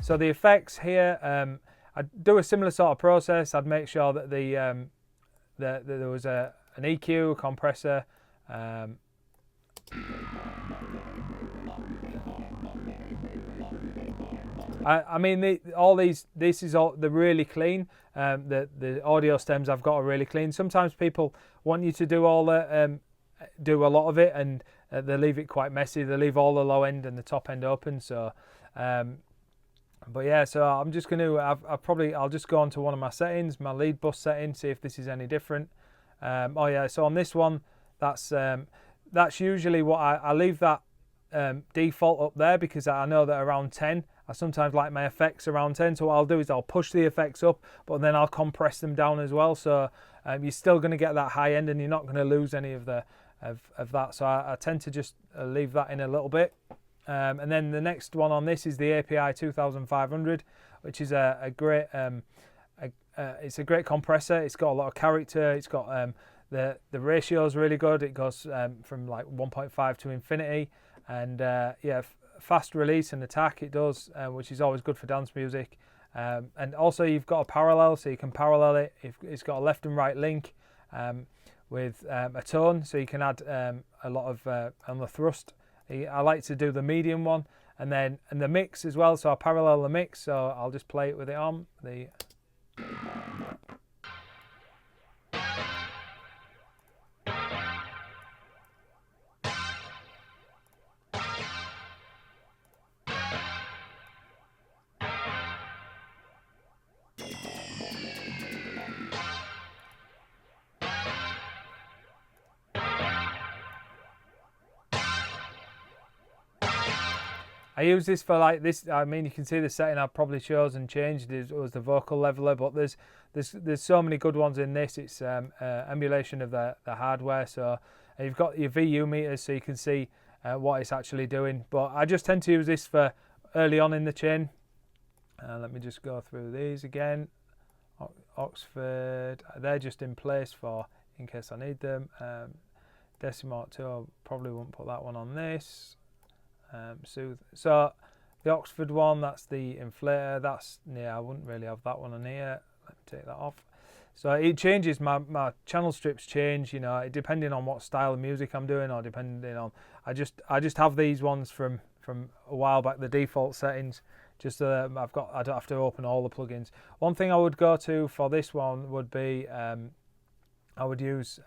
So the effects here, I'd do a similar sort of process. I'd make sure that there was an EQ, a compressor. I mean, they're really clean. The audio stems I've got are really clean. Sometimes people want you to do do a lot of it, and they leave it quite messy. They leave all the low end and the top end open. So, but yeah, so I'm just going to. I'll just go on to one of my settings, my lead bus setting, see if this is any different. Oh yeah, so on this one, that's usually what I leave that default up there, because I know that around 10, I sometimes like my effects around 10. So what I'll do is I'll push the effects up, but then I'll compress them down as well. So you're still going to get that high end, and you're not going to lose any of that. So I tend to just leave that in a little bit. And then the next one on this is the API 2500, which is a great it's a great compressor. It's got a lot of character. It's got the ratio is really good. It goes from like 1.5 to infinity, and yeah, fast release and attack it does, which is always good for dance music. And also you've got a parallel, so you can parallel it. It's got a left and right link with a tone, so you can add a lot of on the thrust. I like to do the medium one, and the mix as well. So I parallel the mix. So I'll just play it with it on the. I use this for like this. I mean, you can see the setting I probably chose and changed. It was the vocal leveler, but there's so many good ones in this. It's emulation of the hardware. So you've got your VU meters, so you can see what it's actually doing. But I just tend to use this for early on in the chain. Let me just go through these again. Oxford, they're just in place for in case I need them. Decimo 2, I probably won't put that one on this. Soothe. So the Oxford one, that's the inflator. I wouldn't really have that one on here. Let me take that off. So it changes, my channel strips change, depending on what style of music I'm doing, or depending on, I just have these ones from a while back, the default settings, just so that I don't have to open all the plugins. One thing I would go to for this one would be, I would use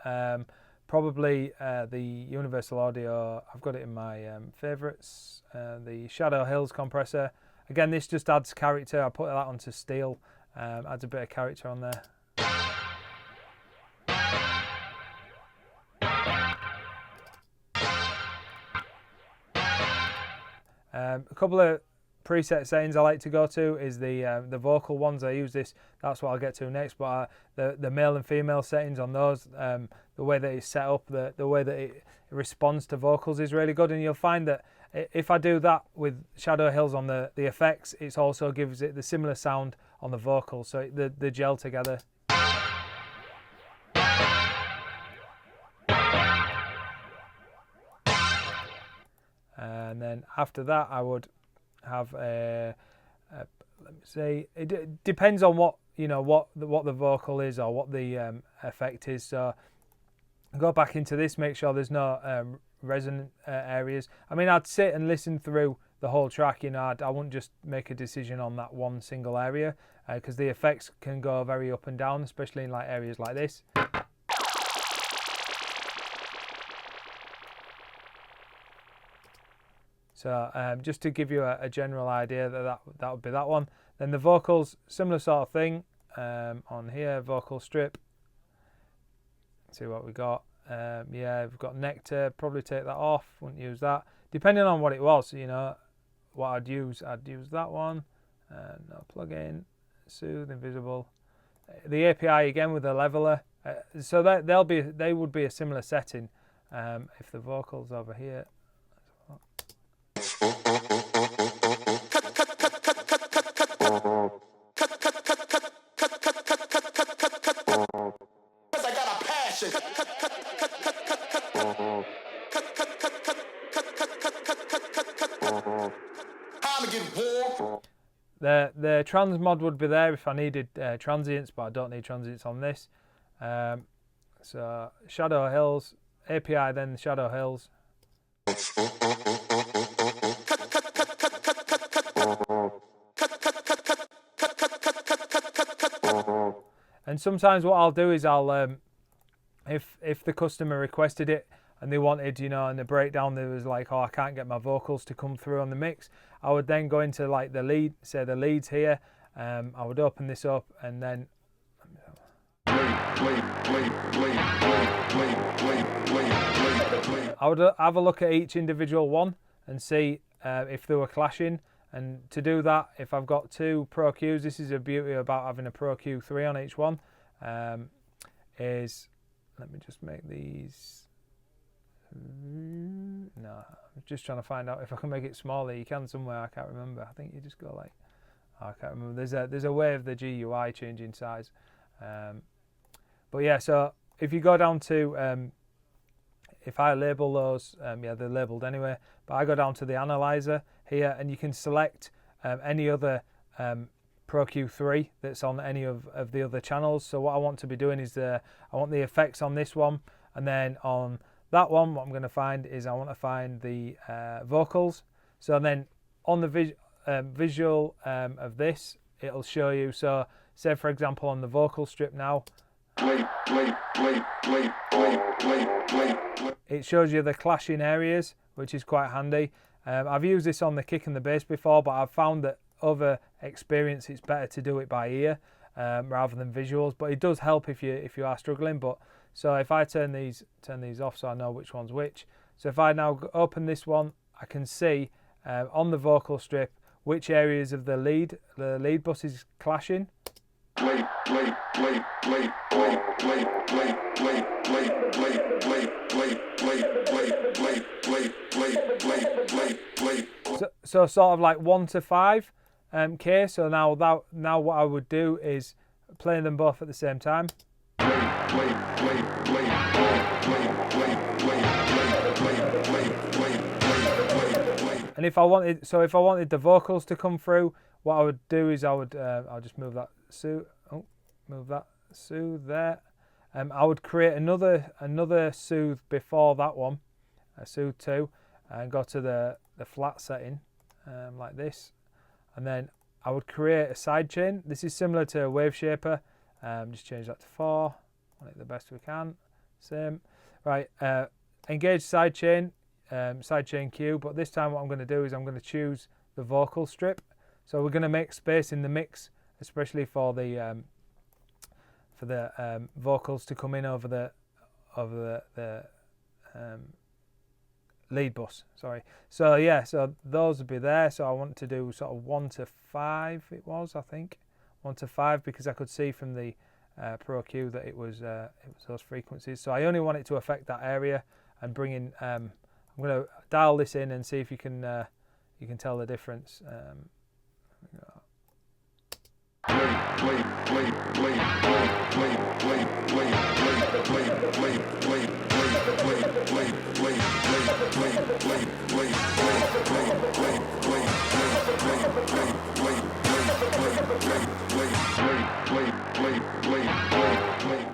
probably the Universal Audio. I've got it in my favorites, the Shadow Hills compressor. Again, this just adds character. I put that onto steel, adds a bit of character on there. A couple of preset settings I like to go to is the vocal ones. I use this, that's what I'll get to next, but the male and female settings on those, the way that it's set up, the way that it responds to vocals is really good. And you'll find that if I do that with Shadow Hills on the effects, it also gives it the similar sound on the vocals, so they gel together. And then after that, I would have let me see. It depends on what what the vocal is or what the effect is. So go back into this, make sure there's no resonant areas. I mean, I'd sit and listen through the whole track. I wouldn't just make a decision on that one single area, because the effects can go very up and down, especially in like areas like this. So just to give you a general idea, that would be that one. Then the vocals, similar sort of thing. On here, vocal strip. Let's see what we got. Yeah, we've got Nectar. Probably take that off. Wouldn't use that. Depending on what it was, what I'd use that one. No plugin. Soothe, invisible. The API again with the leveler. So they would be a similar setting. If the vocals over here. The trans mod would be there if I needed transients, but I don't need transients on this. So Shadow Hills, API, then Shadow Hills. And sometimes what I'll do is I'll, if the customer requested it and they wanted, you know, in the breakdown there was like, oh, I can't get my vocals to come through on the mix, I would then go into like the lead, say the leads here. I would open this up and then I would have a look at each individual one and see if they were clashing. And to do that, if I've got two Pro Qs, this is the beauty about having a Pro Q3 on each one, is, let me just make these, no, I'm just trying to find out if I can make it smaller. You can somewhere, I can't remember. I think you just go like, oh, I can't remember. There's a way of the GUI changing size. But yeah, so if you go down to, if I label those, yeah, they're labeled anyway, but I go down to the analyzer here and you can select any other Pro Q3 that's on any of the other channels. So what I want to be doing is I want the effects on this one, and then on that one what I'm going to find is I want to find the vocals. So then on the visual of this, it'll show you, so say for example on the vocal strip now, it shows you the clashing areas, which is quite handy. I've used this on the kick and the bass before, but I've found that over experience it's better to do it by ear rather than visuals. But it does help if you are struggling. But so if I turn these off so I know which one's which. So if I now open this one, I can see on the vocal strip which areas of the lead bus is clashing. So sort of like 1 to 5 K. So now what I would do is play them both at the same time. And if I wanted the vocals to come through, what I would do is I'll just move that soothe there. I would create another soothe before that one, a soothe 2, and go to the flat setting like this, and then I would create a sidechain. This is similar to a wave shaper. Just change that to 4. Make it the best we can. Same. Right. Engage sidechain, sidechain Q. But this time, what I'm going to do is I'm going to choose the vocal strip. So we're going to make space in the mix, especially for the vocals to come in over the lead bus. Sorry. So yeah, so those would be there. So I want to do sort of 1 to 5. It was, I think, 1 to 5, because I could see from the Pro Q that it was those frequencies. So I only want it to affect that area and bring in. I'm going to dial this in and see if you can tell the difference.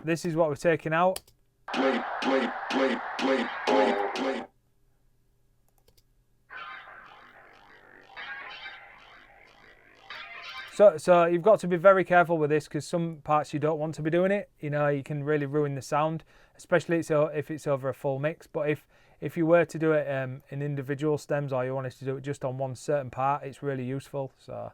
This is what we're taking out. So you've got to be very careful with this, because some parts you don't want to be doing it. You know, you can really ruin the sound, especially if it's over a full mix. But if you were to do it in individual stems, or you wanted to do it just on one certain part, it's really useful. So.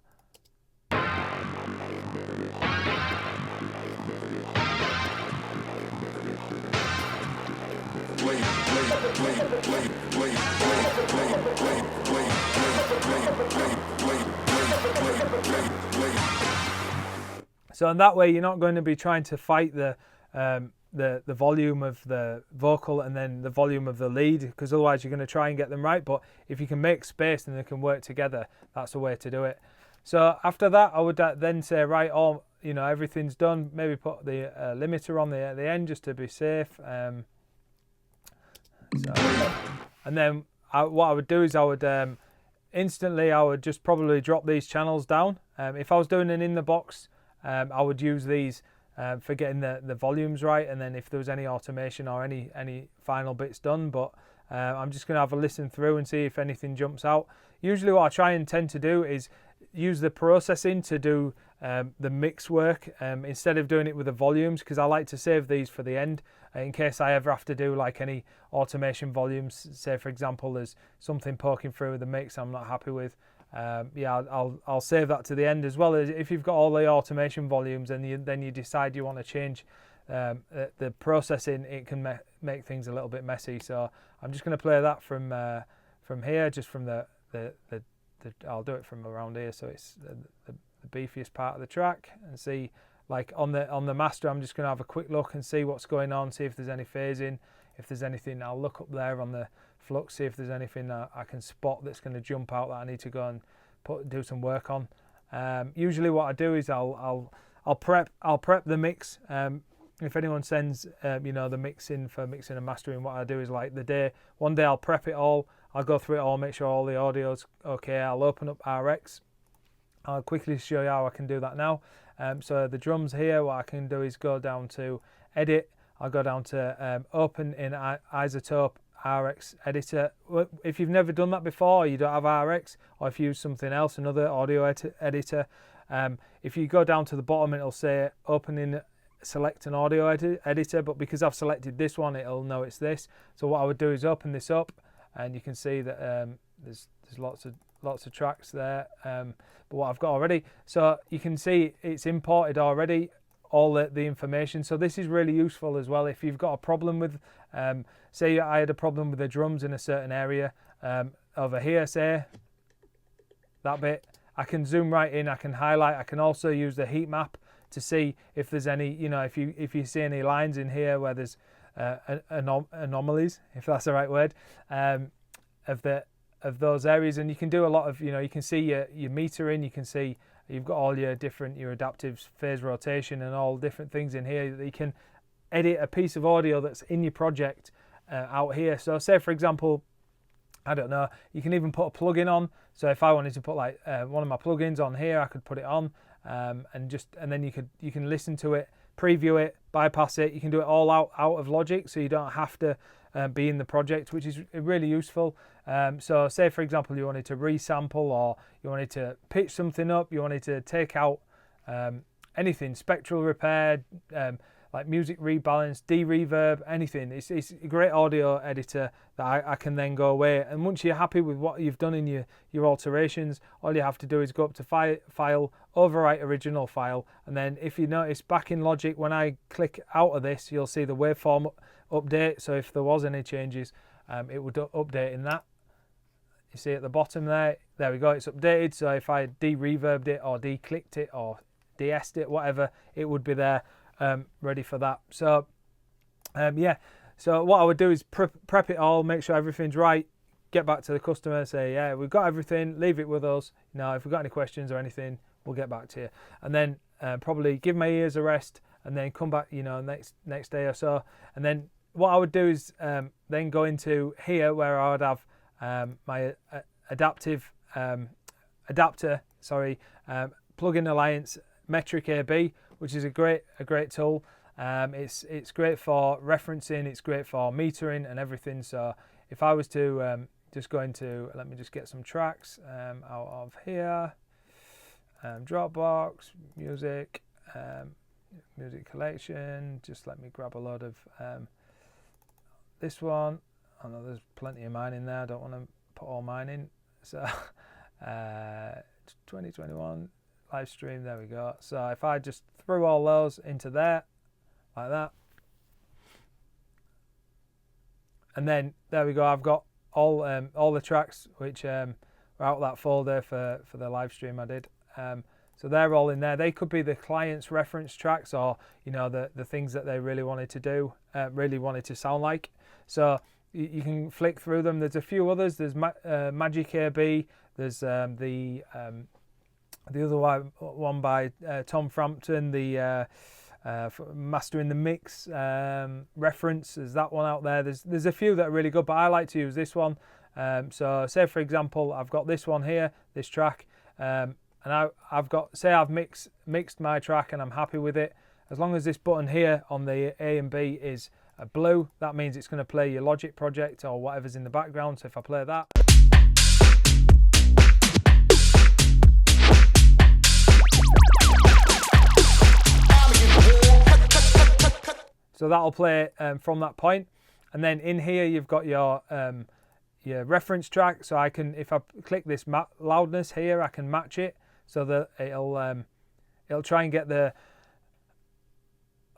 So in that way, you're not going to be trying to fight the volume of the vocal and then the volume of the lead, because otherwise you're going to try and get them right. But if you can make space and they can work together, that's the way to do it. So after that, I would then say, right, everything's done. Maybe put the limiter on the end just to be safe. And then what I would do is I would, instantly I would just probably drop these channels down. If I was doing an in the box, I would use these for getting the volumes right, and then if there was any automation or any final bits done. But I'm just going to have a listen through and see if anything jumps out. Usually what I try and tend to do is use the processing to do the mix work instead of doing it with the volumes, because I like to save these for the end in case I ever have to do like any automation volumes. Say for example there's something poking through with the mix I'm not happy with. Yeah, I'll save that to the end, as well as if you've got all the automation volumes and then you decide you want to change the processing, it can make things a little bit messy. So I'm just going to play that from here, just from the I'll do it from around here, so it's the beefiest part of the track, and see like on the master. I'm just going to have a quick look and see what's going on, see if there's any phasing, if there's anything. I'll look up there on the flux, see if there's anything that I can spot that's going to jump out that I need to go and do some work on. Usually what I do is I'll prep the mix. If anyone sends the mix in for mixing and mastering, what I do is like one day I'll prep it all, I'll go through it all, make sure all the audio's okay, I'll open up RX. I'll quickly show you how I can do that now. So the drums here, what I can do is go down to edit, I'll go down to open in Isotope RX editor. If you've never done that before, or you don't have RX, or if you use something else, another audio editor, if you go down to the bottom it'll say open in select an audio editor, but because I've selected this one it'll know it's this. So what I would do is open this up, and you can see that there's lots of tracks there, but what I've got already, so you can see it's imported already all the information. So this is really useful as well if you've got a problem with say I had a problem with the drums in a certain area, over here, say that bit, I can zoom right in, I can highlight, I can also use the heat map to see if there's any, if you see any lines in here where there's anomalies, if that's the right word, of those areas. And you can do a lot of, you can see your metering, you can see you've got all your adaptive phase rotation and all different things in here that you can edit a piece of audio that's in your project out here. So say for example, I don't know, you can even put a plugin on. So if I wanted to put like one of my plugins on here, I could put it on, and then you can listen to it, preview it, bypass it. You can do it all out of Logic, so you don't have to be in the project, which is really useful. So say for example you wanted to resample, or you wanted to pitch something up, you wanted to take out anything, spectral repair, like music rebalance, de-reverb, anything. It's a great audio editor that I can then go away, and once you're happy with what you've done in your alterations, all you have to do is go up to file, overwrite original file, and then if you notice back in Logic, when I click out of this, you'll see the waveform update. So if there was any changes, it would update in that. You see at the bottom there we go, it's updated. So if I de-reverbed it or de-clicked it or de-essed it, whatever, it would be there ready for that. So yeah, so what I would do is prep it all, make sure everything's right, get back to the customer, say yeah, we've got everything, leave it with us. If we've got any questions or anything, we'll get back to you. And then probably give my ears a rest, and then come back next day or so. And then what I would do is then go into here where I would have my adapter, plugin alliance metric AB, which is a great tool. It's great for referencing, it's great for metering and everything. So if I was to just go into, let me just get some tracks out of here, Dropbox, music collection, just let me grab a load of this one. I know there's plenty of mine in there, I don't want to put all mine in. So 2021 live stream, there we go. So if I just threw all those into there like that, and then there we go, I've got all the tracks which were out that folder for the live stream I did. So they're all in there. They could be the client's reference tracks, or the things that they really wanted to do, really wanted to sound like. So you can flick through them. There's a few others. There's Magic AB. There's the other one by Tom Frampton, the Mastering the Mix reference. There's that one out there. There's a few that are really good, but I like to use this one. So say for example, I've got this one here, this track, and I've got, say I've mixed my track and I'm happy with it. As long as this button here on the A and B is blue, that means it's going to play your Logic project or whatever's in the background. So if I play that, so that'll play from that point. And then in here you've got your reference track. So I can, if I click this loudness here, I can match it so that it'll try and get the.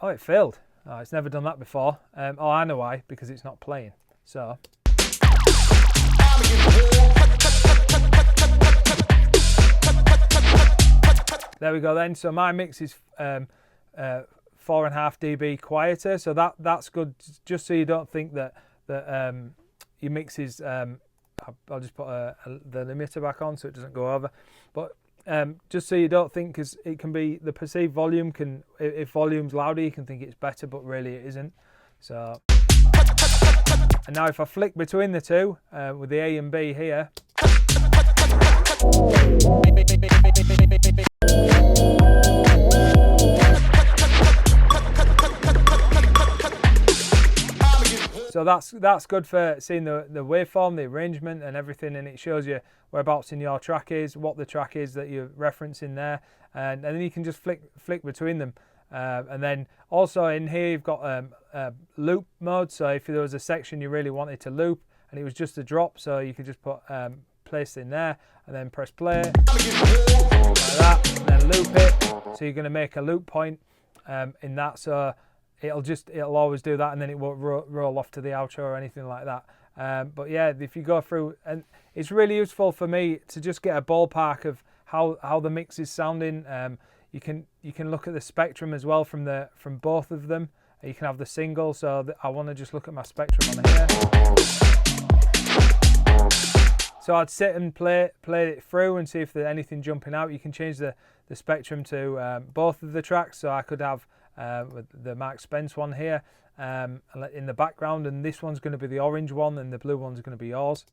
Oh, it failed. Oh, it's never done that before. Oh, I know why, because it's not playing. So. There we go then. So my mix is 4.5 dB quieter. So that's good, just so you don't think that your mix is. I'll just put the limiter back on so it doesn't go over. But just so you don't think, because it can be the perceived volume can, if volume's louder, you can think it's better, but really it isn't. So, and now if I flick between the two with the A and B here. So that's good for seeing the waveform, the arrangement and everything, and it shows you whereabouts in your track is, what the track is that you're referencing there, and then you can just flick between them. And then also in here you've got loop mode, so if there was a section you really wanted to loop and it was just a drop, so you could just put place in there and then press play like that, and then loop it. So you're going to make a loop point in that, so it'll always do that, and then it won't roll off to the outro or anything like that. But yeah, if you go through, and it's really useful for me to just get a ballpark of how the mix is sounding. You can look at the spectrum as well from both of them. You can have the single, so I want to just look at my spectrum on here. So I'd sit and play it through and see if there's anything jumping out. You can change the spectrum to both of the tracks, so I could have with the Mark Spence one here in the background, and this one's going to be the orange one and the blue one's going to be yours.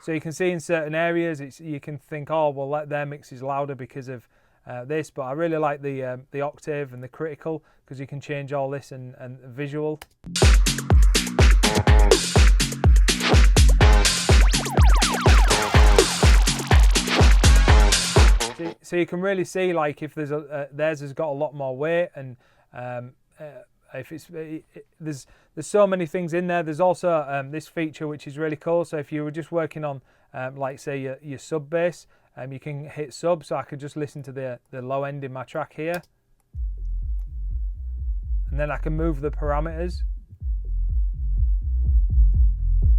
So you can see in certain areas you can think, oh well, their mix is louder because of this, but I really like the octave and the critical, because you can change all this and visual. So you can really see, like, if there's theirs has got a lot more weight, and if there's so many things in there. There's also this feature which is really cool. So if you were just working on like say your sub bass, you can hit sub. So I could just listen to the low end in my track here, and then I can move the parameters,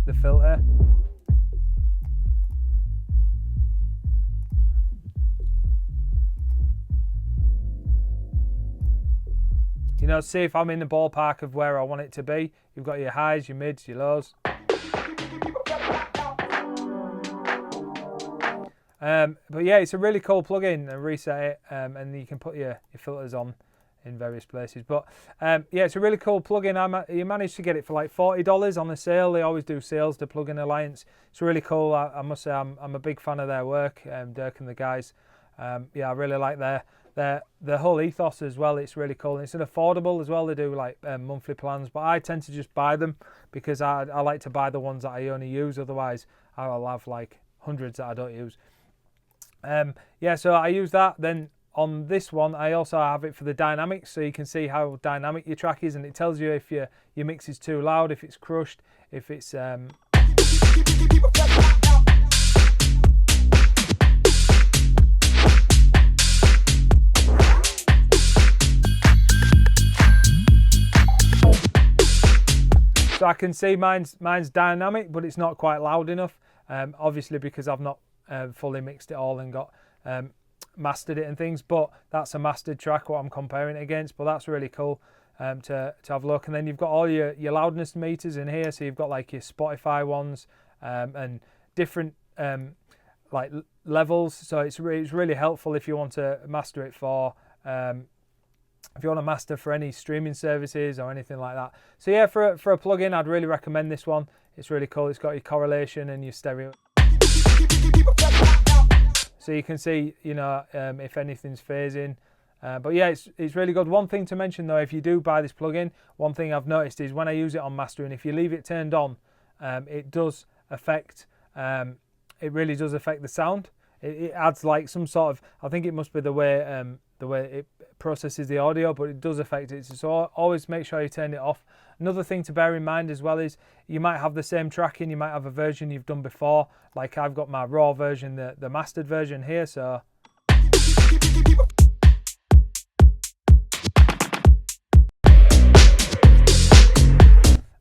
the filter. You know, see if I'm in the ballpark of where I want it to be. You've got your highs, your mids, your lows. But yeah, it's a really cool plugin, and reset it, and you can put your filters on in various places. But yeah, it's a really cool plugin. You managed to get it for like $40 on the sale. They always do sales, the Plugin Alliance. It's really cool. I must say I'm a big fan of their work, Dirk and the guys. Yeah, I really like the whole ethos as well. It's really cool, and it's an affordable as well. They do like monthly plans, but I tend to just buy them because I like to buy the ones that I only use. Otherwise I'll have like hundreds that I don't use. Yeah, so I use that. Then on this one I also have it for the dynamics, so you can see how dynamic your track is, and it tells you if your mix is too loud, if it's crushed, if it's so I can see mine's dynamic, but it's not quite loud enough, obviously because I've not fully mixed it all and got mastered it and things. But that's a mastered track what I'm comparing it against, but that's really cool to have a look. And then you've got all your loudness meters in here, so you've got like your Spotify ones and different like levels, so it's really helpful if you want to master it for if you want to master for any streaming services or anything like that. So yeah, for a plugin, I'd really recommend this one. It's really cool. It's got your correlation and your stereo. So you can see, you know, if anything's phasing. But yeah, it's really good. One thing to mention though, if you do buy this plugin, one thing I've noticed is when I use it on mastering, if you leave it turned on, it does affect, it really does affect the sound. It adds like some sort of, I think it must be the way it processes the audio, but it does affect it. So always make sure you turn it off. Another thing to bear in mind as well is you might have the same tracking, you might have a version you've done before. Like I've got my raw version, the mastered version here, so.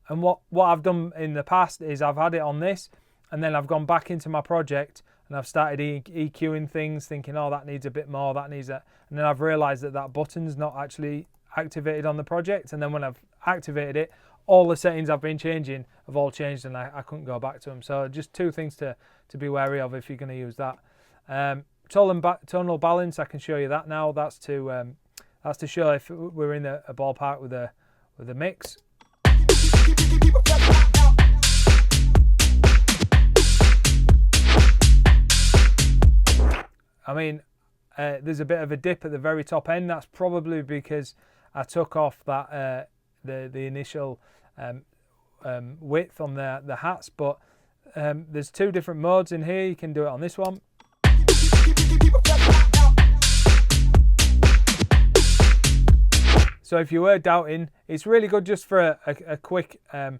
And what I've done in the past is I've had it on this, and then I've gone back into my project and I've started EQing things, thinking, oh, that needs a bit more, that needs that. And then I've realized that button's not actually activated on the project. And then when I've activated it, all the settings I've been changing have all changed, and I couldn't go back to them. So just two things to be wary of if you're going to use that. Tonal balance, I can show you that now. That's to show if we're in a ballpark with a mix. I mean, there's a bit of a dip at the very top end. That's probably because I took off that the initial width on the hats. But there's two different modes in here. You can do it on this one. So if you were doubting, it's really good just for a quick, a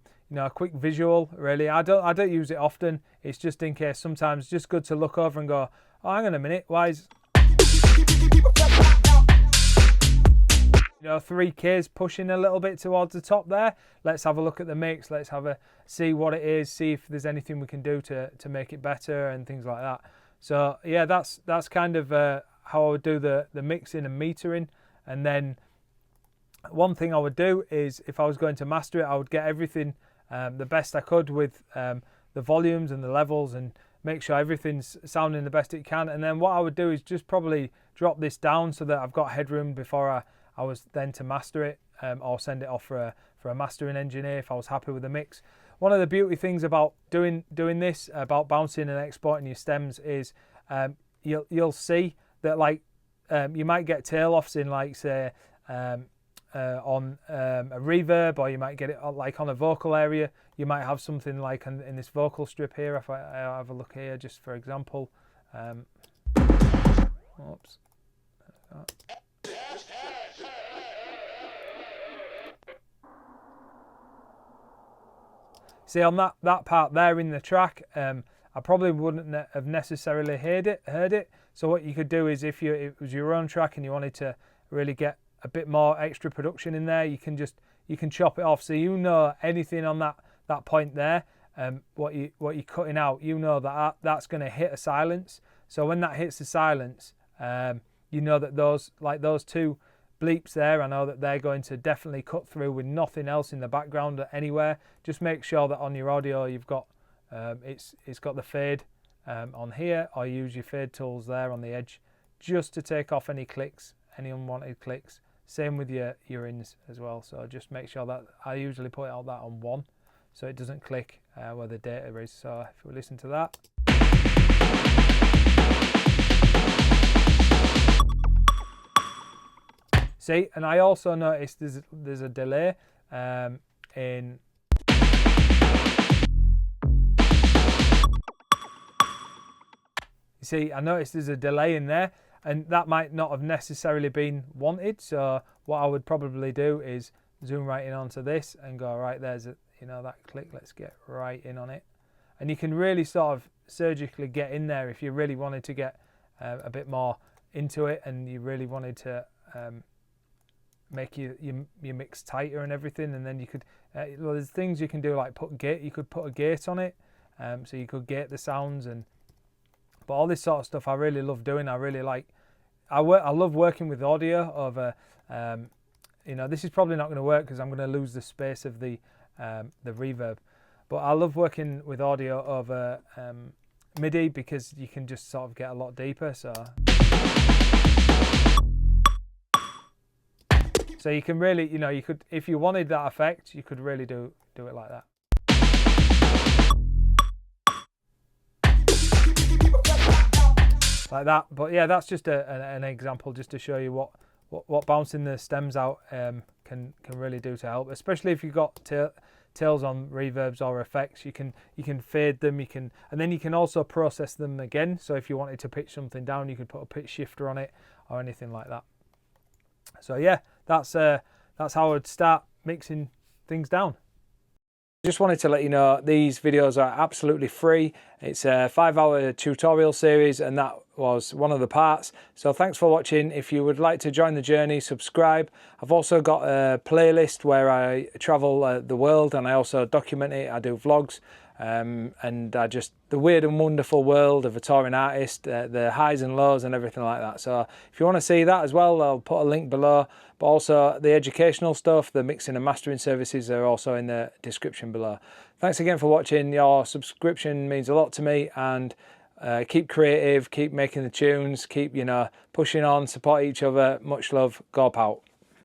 quick visual. Really, I don't use it often. It's just in case. Sometimes it's just good to look over and go, oh, hang on a minute, why is 3K's pushing a little bit towards the top there? Let's have a look at the mix. Let's see what it is. See if there's anything we can do to make it better and things like that. So yeah, that's kind of how I would do the mixing and metering. And then one thing I would do is if I was going to master it, I would get everything the best I could with the volumes and the levels, and make sure everything's sounding the best it can. And then what I would do is just probably drop this down so that I've got headroom before I was then to master it, or send it off for a mastering engineer if I was happy with the mix. One of the beauty things about doing this, about bouncing and exporting your stems, is you'll see that like you might get tail offs in, like say on a reverb, or you might get it like on a vocal area. You might have something like in this vocal strip here. If I have a look here, just for example, oops. See, on that part there in the track, I probably wouldn't have necessarily heard it. So what you could do is, if it was your own track and you wanted to really get a bit more extra production in there, you can chop it off. So you know anything on that point there, what you're cutting out, you know that's going to hit a silence. So when that hits the silence, you know that those two bleeps there, I know that they're going to definitely cut through with nothing else in the background anywhere. Just make sure that on your audio you've got it's got the fade on here, or use your fade tools there on the edge just to take off any clicks, any unwanted clicks. Same with your ins as well. So just make sure that I usually put that on 1 so it doesn't click where the data is. So if we listen to that. See, and I also noticed there's a delay in. You see, I noticed there's a delay in there, and that might not have necessarily been wanted. So what I would probably do is zoom right in onto this and go, right, there's that click. Let's get right in on it, and you can really sort of surgically get in there if you really wanted to get a bit more into it, and you really wanted to make your mix tighter and everything. And then you could there's things you can do, like you could put a gate on it, so you could gate the sounds. But all this sort of stuff I really love doing. I really like, I love working with audio over this is probably not going to work because I'm going to lose the space of the reverb, but I love working with audio over MIDI because you can just sort of get a lot deeper. So So you can really, you know, you could, if you wanted that effect, you could really do it like that. Like that. But yeah, that's just an example just to show you what bouncing the stems out can really do to help, especially if you've got tails on reverbs or effects. You can fade them, and then you can also process them again. So if you wanted to pitch something down, you could put a pitch shifter on it or anything like that. So yeah, that's how I'd start mixing things down. Just wanted to let you know these videos are absolutely free. It's a 5-hour tutorial series, and that was one of the parts. So thanks for watching. If you would like to join the journey, subscribe. I've also got a playlist where I travel the world, and I also document it. I do vlogs, and the weird and wonderful world of a touring artist, the highs and lows and everything like that. So if you want to see that as well, I'll put a link below. But also the educational stuff, the mixing and mastering services are also in the description below. Thanks again for watching. Your subscription means a lot to me, and keep creative, keep making the tunes, keep, you know, pushing on, support each other. Much love. GAWP out.